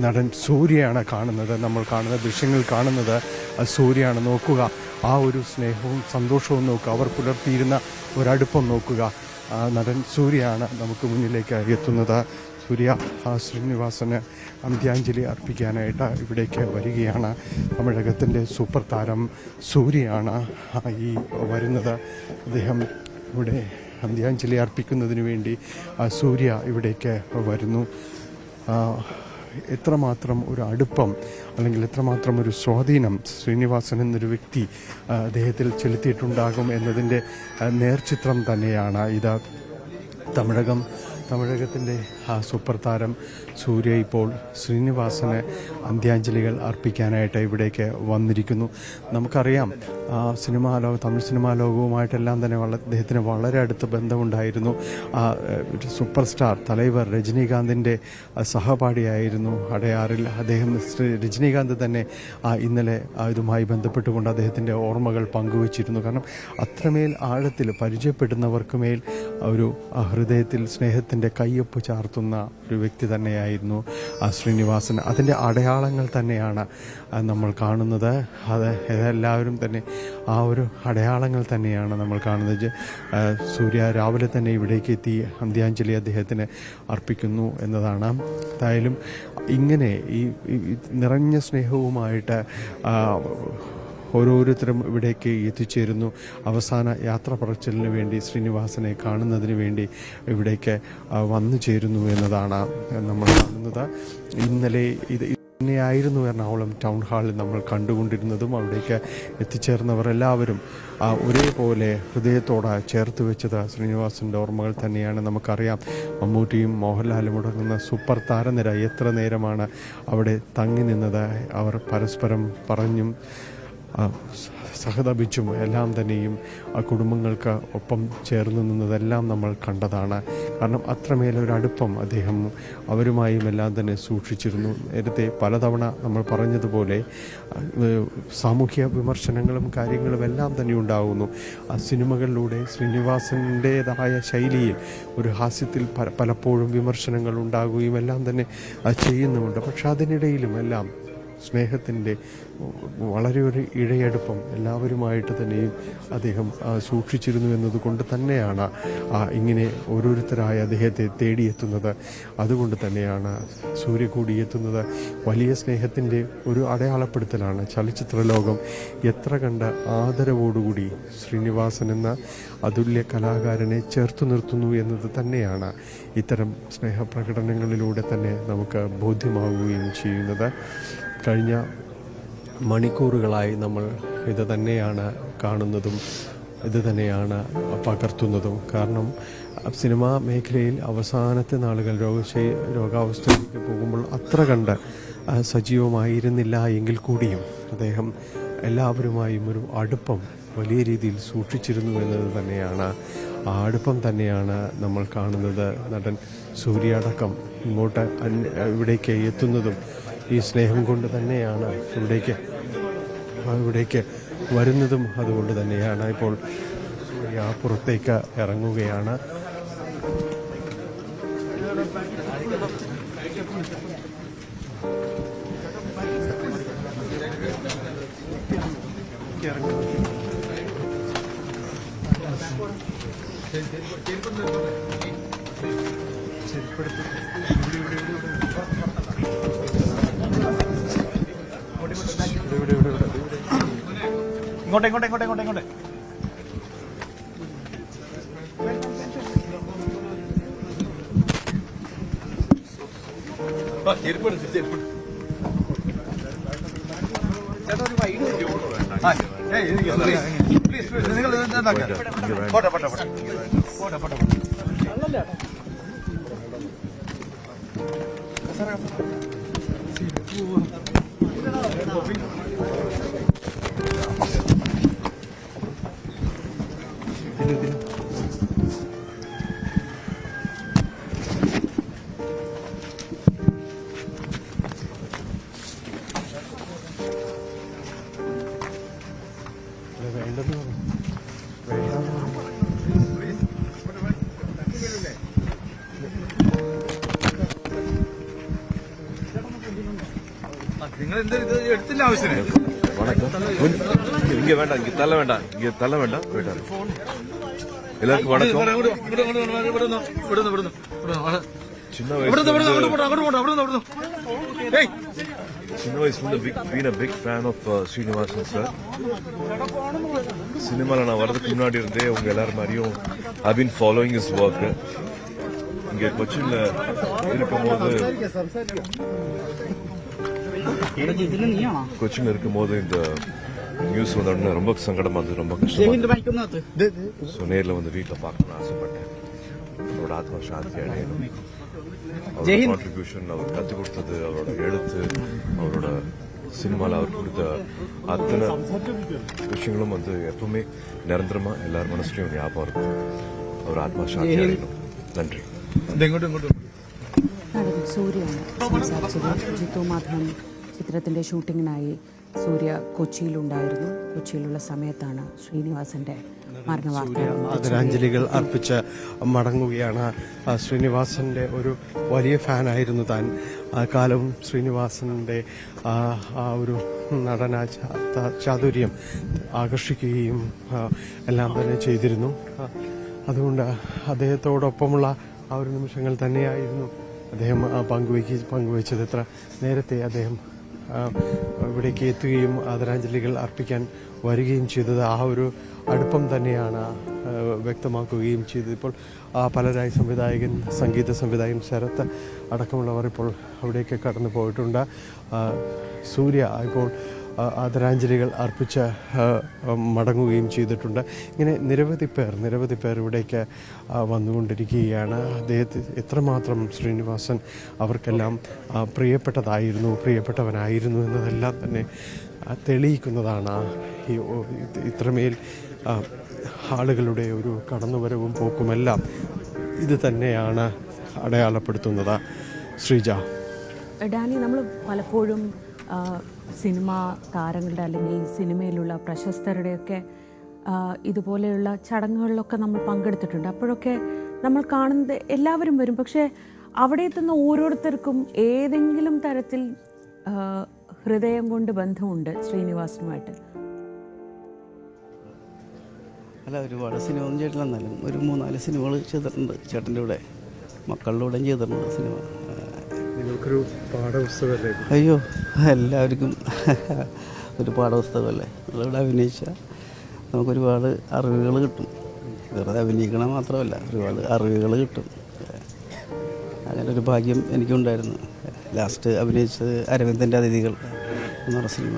നടൻ സൂര്യയാണ് കാണുന്നത്. നമ്മൾ കാണുന്ന ദൃശ്യങ്ങൾ കാണുന്നത് സൂര്യയാണ്. നോക്കുക, ആ ഒരു സ്നേഹവും സന്തോഷവും നോക്കുക, അവർ പുലർത്തിയിരുന്ന ഒരടുപ്പം നോക്കുക. നടൻ സൂര്യയാണ് നമുക്ക് മുന്നിലേക്ക് എത്തുന്നത്. സൂര്യ ശ്രീനിവാസന് അന്ത്യാഞ്ജലി അർപ്പിക്കാനായിട്ട് ഇവിടേക്ക് വരികയാണ്. തമിഴകത്തിൻ്റെ സൂപ്പർ താരം സൂര്യയാണ് ഈ വരുന്നത്. അദ്ദേഹം ഇവിടെ അന്ത്യാഞ്ജലി അർപ്പിക്കുന്നതിന് വേണ്ടി സൂര്യ ഇവിടേക്ക് വരുന്നു. എത്രമാത്രം ഒരു അടുപ്പം അല്ലെങ്കിൽ എത്രമാത്രം ഒരു സ്വാധീനം ശ്രീനിവാസൻ എന്നൊരു വ്യക്തി അദ്ദേഹത്തിൽ ചെലുത്തിയിട്ടുണ്ടാകും എന്നതിൻ്റെ നേർചിത്രം തന്നെയാണ് ഇത്. തമിഴകത്തിൻ്റെ സൂപ്പർ താരം സൂര്യ ഇപ്പോൾ ശ്രീനിവാസന് അന്ത്യാഞ്ജലികൾ അർപ്പിക്കാനായിട്ട് ഇവിടേക്ക് വന്നിരിക്കുന്നു. നമുക്കറിയാം തമിഴ് സിനിമാ ലോകവുമായിട്ടെല്ലാം തന്നെ അദ്ദേഹത്തിന് വളരെ അടുത്ത ബന്ധമുണ്ടായിരുന്നു. സൂപ്പർ സ്റ്റാർ തലൈവർ രജനീകാന്തിൻ്റെ സഹപാഠിയായിരുന്നു അടയാറിൽ. രജനീകാന്ത് തന്നെ ഇന്നലെ ഇതുമായി ബന്ധപ്പെട്ടുകൊണ്ട് അദ്ദേഹത്തിൻ്റെ ഓർമ്മകൾ പങ്കുവച്ചിരുന്നു. കാരണം അത്രമേൽ ആഴത്തിൽ പരിചയപ്പെടുന്നവർക്കുമേൽ ഒരു ഹൃദയത്തിൽ സ്നേഹത്തിൻ്റെ കയ്യൊപ്പ് ചാർത്തുന്ന ഒരു വ്യക്തി തന്നെയായിരുന്നു ശ്രീനിവാസൻ. അതിൻ്റെ അടയാളങ്ങൾ തന്നെയാണ് നമ്മൾ കാണുന്നത്. എല്ലാവരും തന്നെ ആ ഒരു അടയാളങ്ങൾ തന്നെയാണ് നമ്മൾ കാണുന്നത്. സൂര്യ രാവിലെ തന്നെ ഇവിടേക്ക് എത്തി അന്ത്യാഞ്ജലി അദ്ദേഹത്തിന് അർപ്പിക്കുന്നു എന്നതാണ്. എന്തായാലും ഇങ്ങനെ ഈ നിറഞ്ഞ സ്നേഹവുമായിട്ട് ഓരോരുത്തരും ഇവിടേക്ക് എത്തിച്ചേരുന്നു. അവസാന യാത്ര പറച്ചിലിന് വേണ്ടി ശ്രീനിവാസനെ കാണുന്നതിന് വേണ്ടി ഇവിടേക്ക് വന്നു ചേരുന്നു എന്നതാണ് നമ്മൾ കാണുന്നത്. ഇന്നലെ തന്നെയായിരുന്നു എറണാകുളം ടൗൺ ഹാളിൽ നമ്മൾ കണ്ടുകൊണ്ടിരുന്നതും. അവിടേക്ക് എത്തിച്ചേർന്നവർ എല്ലാവരും ഒരേപോലെ ഹൃദയത്തോട് ചേർത്ത് വെച്ചത് ശ്രീനിവാസൻ്റെ ഓർമ്മകൾ തന്നെയാണ്. നമുക്കറിയാം, മമ്മൂട്ടിയും മോഹൻലാലും അടങ്ങുന്ന സൂപ്പർ താരനിര എത്ര നേരമാണ് അവിടെ തങ്ങി നിന്നത്. അവർ പരസ്പരം പറഞ്ഞും സഹതപിച്ചും എല്ലാം തന്നെയും ആ കുടുംബങ്ങൾക്ക് ഒപ്പം ചേർന്ന് നിന്നതെല്ലാം നമ്മൾ കണ്ടതാണ്. കാരണം അത്രമേലൊരടുപ്പം അദ്ദേഹം അവരുമായും എല്ലാം തന്നെ സൂക്ഷിച്ചിരുന്നു. നേരത്തെ പലതവണ നമ്മൾ പറഞ്ഞതുപോലെ സാമൂഹ്യ വിമർശനങ്ങളും കാര്യങ്ങളും എല്ലാം തന്നെ ഉണ്ടാകുന്നു. ആ സിനിമകളിലൂടെ ശ്രീനിവാസൻ്റേതായ ശൈലിയിൽ ഒരു ഹാസ്യത്തിൽ പലപ്പോഴും വിമർശനങ്ങൾ ഉണ്ടാകുകയും എല്ലാം തന്നെ ചെയ്യുന്നുമുണ്ട്. പക്ഷെ അതിനിടയിലും എല്ലാം സ്നേഹത്തിൻ്റെ വളരെ ഒരു ഇഴയടുപ്പം എല്ലാവരുമായിട്ട് തന്നെയും അദ്ദേഹം സൂക്ഷിച്ചിരുന്നു എന്നതുകൊണ്ട് തന്നെയാണ് ഇങ്ങനെ ഓരോരുത്തരായ അദ്ദേഹത്തെ തേടിയെത്തുന്നത്. അതുകൊണ്ട് തന്നെയാണ് സൂര്യ കൂടിയെത്തുന്നത്. വലിയ സ്നേഹത്തിൻ്റെ ഒരു അടയാളപ്പെടുത്തലാണ്. ചലച്ചിത്ര ലോകം എത്ര കണ്ട ആദരവോടുകൂടി ശ്രീനിവാസൻ എന്ന അതുല്യ കലാകാരനെ ചേർത്തു നിർത്തുന്നു എന്നത് തന്നെയാണ് ഇത്തരം സ്നേഹപ്രകടനങ്ങളിലൂടെ തന്നെ നമുക്ക് ബോധ്യമാവുകയും ചെയ്യുന്നത്. കഴിഞ്ഞ മണിക്കൂറുകളായി നമ്മൾ ഇത് തന്നെയാണ് കാണുന്നതും ഇത് തന്നെയാണ് പകർത്തുന്നതും. കാരണം സിനിമാ മേഖലയിൽ അവസാനത്തെ നാളുകൾ രോഗാവസ്ഥയിലേക്ക് പോകുമ്പോൾ അത്ര കണ്ട് സജീവമായിരുന്നില്ല എങ്കിൽ കൂടിയും അദ്ദേഹം എല്ലാവരുമായും ഒരു അടുപ്പം വലിയ രീതിയിൽ സൂക്ഷിച്ചിരുന്നു എന്നത് തന്നെയാണ്. ആ അടുപ്പം തന്നെയാണ് നമ്മൾ കാണുന്നത്. നടൻ സൂര്യ അടക്കം ഇവിടേക്ക് എത്തുന്നതും ഈ സ്നേഹം കൊണ്ട് തന്നെയാണ് ഇവിടേക്ക് വരുന്നതും. അതുകൊണ്ട് തന്നെയാണ് ഇപ്പോൾ പുറത്തേക്ക് ഇറങ്ങുകയാണ്. ഇങ്ങോട്ടെ இங்க வேண்டாம், இங்க தள்ள வேண்டாம், இங்க தள்ள வேண்டாம். எல்லாருக்கும் வணக்கம். சின்ன வயசுல been a big fan of Srinivasan sir. சினிமால நான் வரதுக்கு முன்னாடி இருந்தே உங்க எல்லாரும் மாதிரியும் I've been following his work. இங்க கொச்சின்ல இருக்கும்போது இந்த நியூஸ் வந்த ரொம்ப சங்கடமா இருந்தது, ரொம்ப கஷ்டமா. நேரில் வந்து வீட்டில் பார்க்கணும்னு ஆசைப்பட்டேன். அவரோட ஆத்மா சாந்தி அடையணும். அவரோட கான்ட்ரிபியூஷன், அவர் கற்றுக் கொடுத்தது, அவரோட எழுத்து, அவரோட சினிமாவில் அவர் கொடுத்த அத்தனை விஷயங்களும் வந்து எப்பவுமே நிரந்தரமா எல்லார் மனசுலையும் ஞாபகம் இருக்கும். அவர் ആത്മാ ശാന്തി അടയണം. നന്ദി. സൂര്യയാണ് സംസാരിച്ചത്. ജിത്തു മാധവൻ ചിത്രത്തിൻ്റെ ഷൂട്ടിങ്ങിനായി സൂര്യ കൊച്ചിയിലുണ്ടായിരുന്നു. കൊച്ചിയിലുള്ള സമയത്താണ് ശ്രീനിവാസന്റെ മരണവാർത്ത. ആദരാഞ്ജലികൾ അർപ്പിച്ച് മടങ്ങുകയാണ്. ശ്രീനിവാസന്റെ ഒരു വലിയ ഫാനായിരുന്നു താൻ. ആ കാലവും ശ്രീനിവാസന്റെ ആ ഒരു നടന ചാതുര്യം ആകർഷിക്കുകയും എല്ലാം തന്നെ ചെയ്തിരുന്നു. അതുകൊണ്ട് അദ്ദേഹത്തോടൊപ്പമുള്ള ആ ഒരു നിമിഷങ്ങൾ തന്നെയായിരുന്നു അദ്ദേഹം പങ്കുവച്ചത്. എത്ര നേരത്തെ അദ്ദേഹം ഇവിടേക്ക് എത്തുകയും ആദരാഞ്ജലികൾ അർപ്പിക്കാൻ വരികയും ചെയ്തത് ആ ഒരു അടുപ്പം തന്നെയാണ് വ്യക്തമാക്കുകയും ചെയ്തത്. ഇപ്പോൾ പലരായി സംഗീത സംവിധായകൻ ശരത്ത് അടക്കമുള്ളവർ ഇപ്പോൾ അവിടേക്ക് കടന്നു പോയിട്ടുണ്ട്. സൂര്യ ഇപ്പോൾ ആദരാഞ്ജലികൾ അർപ്പിച്ച് മടങ്ങുകയും ചെയ്തിട്ടുണ്ട്. ഇങ്ങനെ നിരവധി പേർ ഇവിടേക്ക് വന്നുകൊണ്ടിരിക്കുകയാണ്. അദ്ദേഹത്തെ എത്രമാത്രം ശ്രീനിവാസൻ അവർക്കെല്ലാം പ്രിയപ്പെട്ടവനായിരുന്നു എന്നതെല്ലാം തന്നെ തെളിയിക്കുന്നതാണ്. ഇത്രമേൽ ആളുകളുടെ ഒരു കടന്നുവരവും പോക്കുമെല്ലാം ഇത് തന്നെയാണ് അടയാളപ്പെടുത്തുന്നത്. ശ്രീജ, ഡാനി, നമ്മൾ പലപ്പോഴും സിനിമാ താരങ്ങളുടെ അല്ലെങ്കിൽ സിനിമയിലുള്ള പ്രശസ്തരുടെയൊക്കെ ഇതുപോലെയുള്ള ചടങ്ങുകളിലൊക്കെ നമ്മൾ പങ്കെടുത്തിട്ടുണ്ട്. അപ്പോഴൊക്കെ നമ്മൾ കാണുന്നത് എല്ലാവരും വരും, പക്ഷേ അവിടെ എത്തുന്ന ഓരോരുത്തർക്കും ഏതെങ്കിലും തരത്തിൽ ഹൃദയം കൊണ്ട് ബന്ധമുണ്ട് ശ്രീനിവാസനുമായിട്ട്. അല്ല, ഒരുപാട് സിനിമ ഒന്നും ചെയ്തിട്ടില്ല, എന്നാലും ഒരു 3-4 സിനിമകൾ ചെയ്തിട്ടുണ്ട്. ചേട്ടൻ്റെ കൂടെ, മക്കളുടെ കൂടെയും ചെയ്തിട്ടുണ്ട് സിനിമ. നിങ്ങൾക്കൊരു പാഠപുസ്തകമല്ലേ? അയ്യോ, എല്ലാവർക്കും ഒരു പാഠപുസ്തകമല്ലേ. നമ്മളിവിടെ അഭിനയിച്ചാൽ നമുക്കൊരുപാട് അറിവുകൾ കിട്ടും. വെറുതെ അഭിനയിക്കണം മാത്രമല്ല, ഒരുപാട് അറിവുകൾ കിട്ടും. അങ്ങനെ ഒരു ഭാഗ്യം എനിക്കുണ്ടായിരുന്നു. ലാസ്റ്റ് അഭിനയിച്ചത് അരവിന്ദൻ്റെ അതിഥികൾ എന്ന് പറഞ്ഞ സിനിമ.